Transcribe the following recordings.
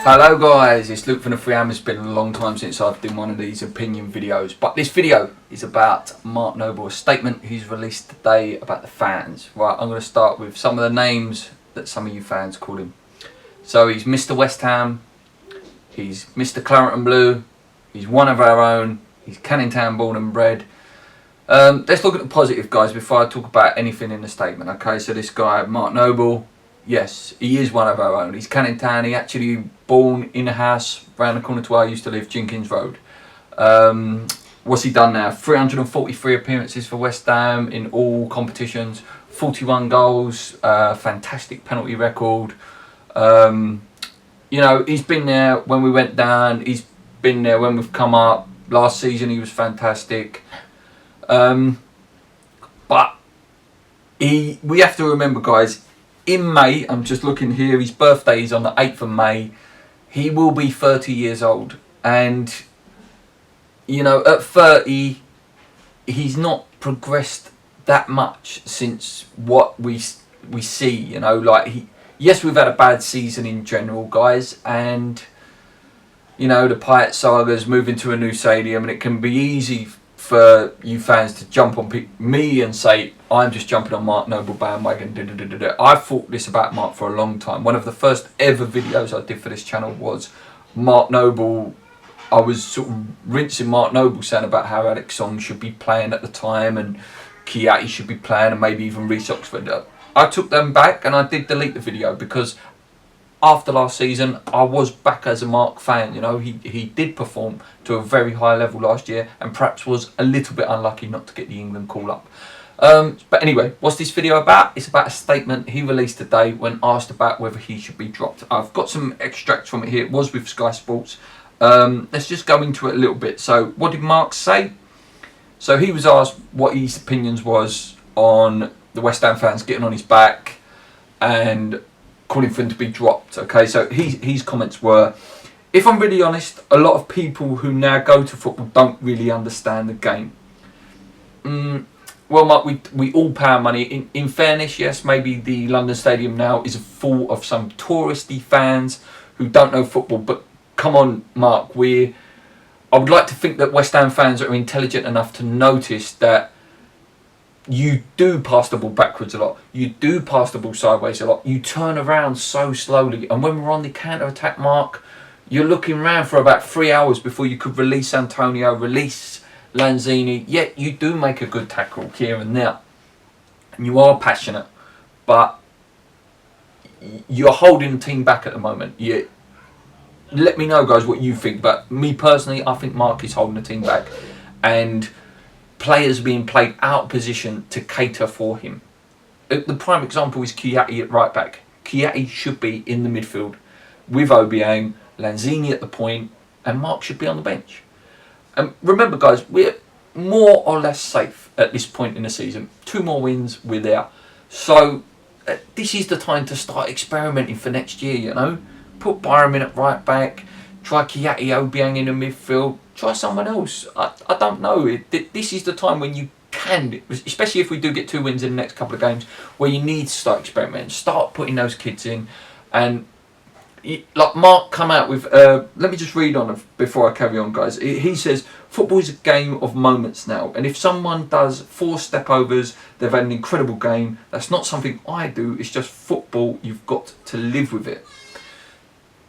Hello guys, it's Luke from the Free Ham. It's been a long time since I've done one of these opinion videos, but this video is about Mark Noble's statement he's released today about the fans. Right, I'm going to start with some of the names that some of you fans call him. So he's Mr. West Ham, he's Mr. Claret and Blue, he's one of our own, he's Canning Town born and bred. Let's look at the positive, guys, before I talk about anything in the statement. Okay, so this guy, Mark Noble, yes, he is one of our own. He's Canning Town. He actually born in a house round the corner to where I used to live, Jenkins Road. What's he done now? 343 appearances for West Ham in all competitions, 41 goals, fantastic penalty record. You know, he's been there when we went down. He's been there when we've come up. Last season he was fantastic. But we have to remember, guys, in May, I'm just looking here, his birthday is on the 8th of May. He will be 30 years old. And, you know, at 30, he's not progressed that much since what we see, you know. Like, yes, we've had a bad season in general, guys. And, you know, the Payet saga's moving to a new stadium. And it can be easy for you fans to jump on me and say, I'm just jumping on Mark Noble bandwagon. I've thought this about Mark for a long time. One of the first ever videos I did for this channel was Mark Noble. I was sort of rinsing Mark Noble, saying about how Alex Song should be playing at the time and Kiati should be playing, and maybe even Reece Oxford. I took them back and I did delete the video because after last season, I was back as a Mark fan. You know, he did perform to a very high level last year and perhaps was a little bit unlucky not to get the England call up. But anyway, what's this video about? It's about a statement he released today when asked about whether he should be dropped. I've got some extracts from it here. It was with Sky Sports. Let's just go into it a little bit. So what did Mark say? So he was asked what his opinions was on the West Ham fans getting on his back and calling for him to be dropped. Okay, so his comments were, if I'm really honest, a lot of people who now go to football don't really understand the game. Well, Mark, we all pay our money. In fairness, yes, maybe the London Stadium now is full of some touristy fans who don't know football. But come on, Mark, I would like to think that West Ham fans are intelligent enough to notice that you do pass the ball backwards a lot. You do pass the ball sideways a lot. You turn around so slowly. And when we're on the counter-attack, Mark, you're looking around for about 3 hours before you could release Antonio, release Lanzini. Yet you do make a good tackle here and there. And you are passionate. But you're holding the team back at the moment. Let me know, guys, what you think. But me personally, I think Mark is holding the team back. And players being played out of position to cater for him. The prime example is Kiati at right back. Kiati should be in the midfield with Obiang, Lanzini at the point, and Mark should be on the bench. And remember, guys, we're more or less safe at this point in the season. 2 more wins, we're there. So this is the time to start experimenting for next year, you know. Put Byram in at right back, try Kiati, Obiang in the midfield, try someone else. I don't know. This is the time when you can, especially if we do get 2 wins in the next couple of games, where you need to start experimenting, start putting those kids in. And like Mark come out with, let me just read on it before I carry on, guys. He says, football is a game of moments now. And if someone does 4 step-overs, they've had an incredible game. That's not something I do. It's just football. You've got to live with it.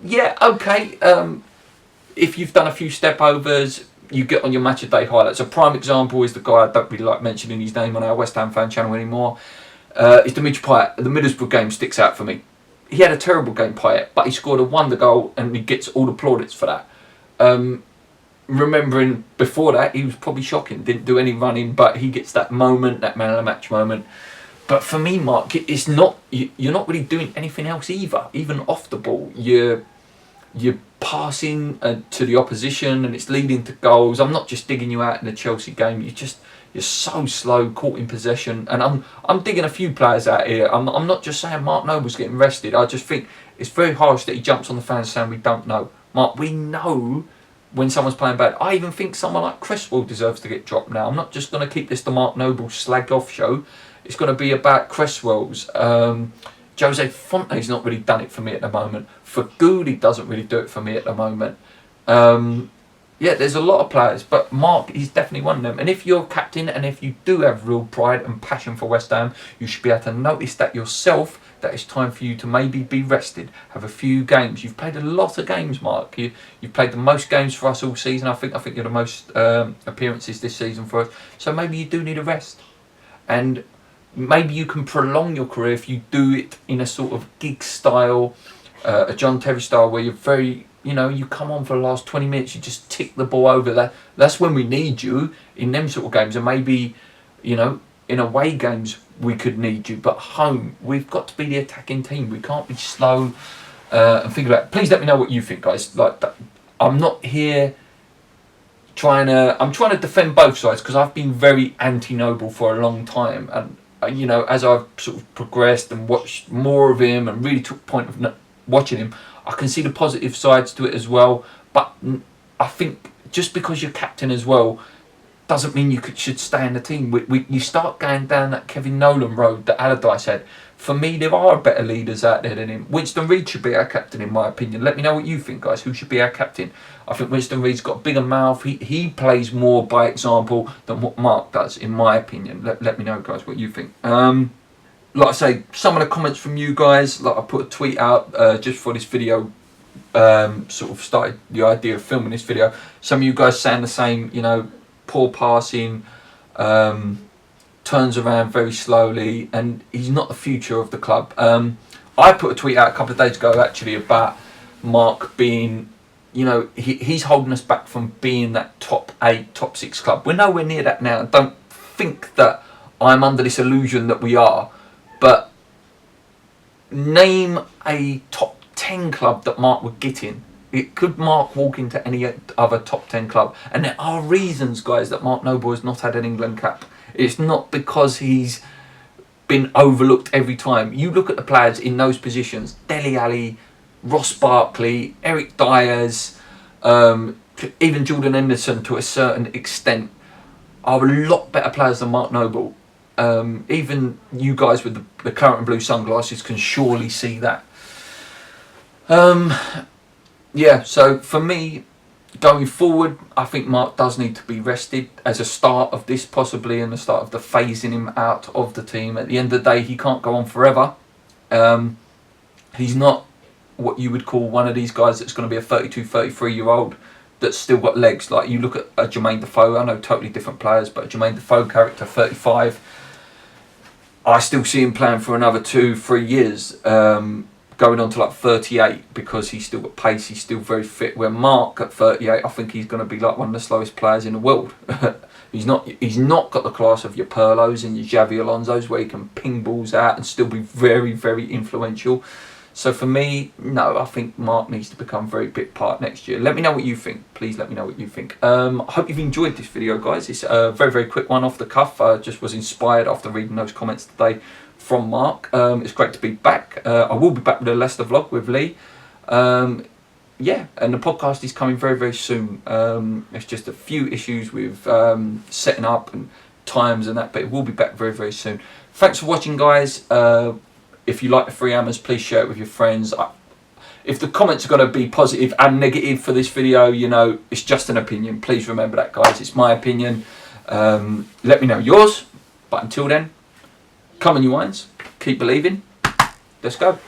Yeah, okay. If you've done a few step-overs, you get on your match-of-day highlights. A prime example is the guy, I don't really like mentioning his name on our West Ham fan channel anymore, is Dimitri Payet. The Middlesbrough game sticks out for me. He had a terrible game, Payet, but he scored a wonder goal and he gets all the plaudits for that. Remembering before that, he was probably shocking. Didn't do any running, but he gets that moment, that man-of-the-match moment. But for me, Mark, it's not. You're not really doing anything else either. Even off the ball, you're passing to the opposition, and it's leading to goals. I'm not just digging you out in the Chelsea game. You're so slow, caught in possession, and I'm digging a few players out here. I'm not just saying Mark Noble's getting rested. I just think it's very harsh that he jumps on the fans saying we don't know. Mark, we know when someone's playing bad. I even think someone like Cresswell deserves to get dropped now. I'm not just going to keep this the Mark Noble slag off show. It's going to be about Cresswell's. Jose Fonte's not really done it for me at the moment. Faguli doesn't really do it for me at the moment. Yeah, there's a lot of players, but Mark is definitely one of them. And if you're captain, and if you do have real pride and passion for West Ham, you should be able to notice that yourself, that it's time for you to maybe be rested, have a few games. You've played a lot of games, Mark. You've played the most games for us all season. I think you're the most appearances this season for us. So maybe you do need a rest. And maybe you can prolong your career if you do it in a sort of gig style, a John Terry style, where you're very, you come on for the last 20 minutes, you just tick the ball over. That's when we need you, in them sort of games. And maybe, in away games, we could need you. But home, we've got to be the attacking team. We can't be slow and think about it. Please let me know what you think, guys. I'm not here I'm trying to defend both sides, because I've been very anti-Noble for a long time. And, as I've sort of progressed and watched more of him and really took point of watching him, I can see the positive sides to it as well. But I think just because you're captain as well doesn't mean you should stay in the team. You start going down that Kevin Nolan road that Allardyce had. For me, there are better leaders out there than him. Winston Reid should be our captain, in my opinion. Let me know what you think, guys. Who should be our captain? I think Winston Reid's got a bigger mouth. He plays more by example than what Mark does, in my opinion. Let me know, guys, what you think. Like I say, some of the comments from you guys, like I put a tweet out just for this video, sort of started the idea of filming this video. Some of you guys saying the same, poor passing, turns around very slowly, and he's not the future of the club. I put a tweet out a couple of days ago actually about Mark being, he's holding us back from being that top 8, top 6 club. We're nowhere near that now. Don't think that I'm under this illusion that we are, but name a top 10 club that Mark would get in. Could Mark walk into any other top 10 club? And there are reasons, guys, that Mark Noble has not had an England cap. It's not because he's been overlooked every time. You look at the players in those positions: Dele Alli, Ross Barkley, Eric Dyers, even Jordan Henderson to a certain extent, are a lot better players than Mark Noble. Even you guys with the claret and blue sunglasses can surely see that. Yeah, so for me, going forward, I think Mark does need to be rested as a start of this, possibly, and the start of the phasing him out of the team. At the end of the day, he can't go on forever. He's not what you would call one of these guys that's going to be a 32, 33-year-old that's still got legs. Like, you look at Jermaine Defoe, I know totally different players, but Jermaine Defoe character, 35, I still see him playing for another 2-3 years. Going on to like 38, because he's still got pace, he's still very fit. Where Mark at 38, I think he's going to be like one of the slowest players in the world. He's not got the class of your Pirlos and your Xavi Alonso's, where he can ping balls out and still be very, very influential. So for me, no, I think Mark needs to become a very big part next year. Let me know what you think. Please let me know what you think. I hope you've enjoyed this video, guys. It's a very, very quick one off the cuff. I just was inspired after reading those comments today from Mark. It's great to be back. I will be back with a Leicester vlog with Lee. Yeah, and the podcast is coming very, very soon. It's just a few issues with setting up and times and that, but it will be back very, very soon. Thanks for watching, guys. If you like the Free Hammers, please share it with your friends. If the comments are going to be positive and negative for this video, it's just an opinion. Please remember that, guys. It's my opinion. Let me know yours. But until then, come on, you wines. Keep believing. Let's go.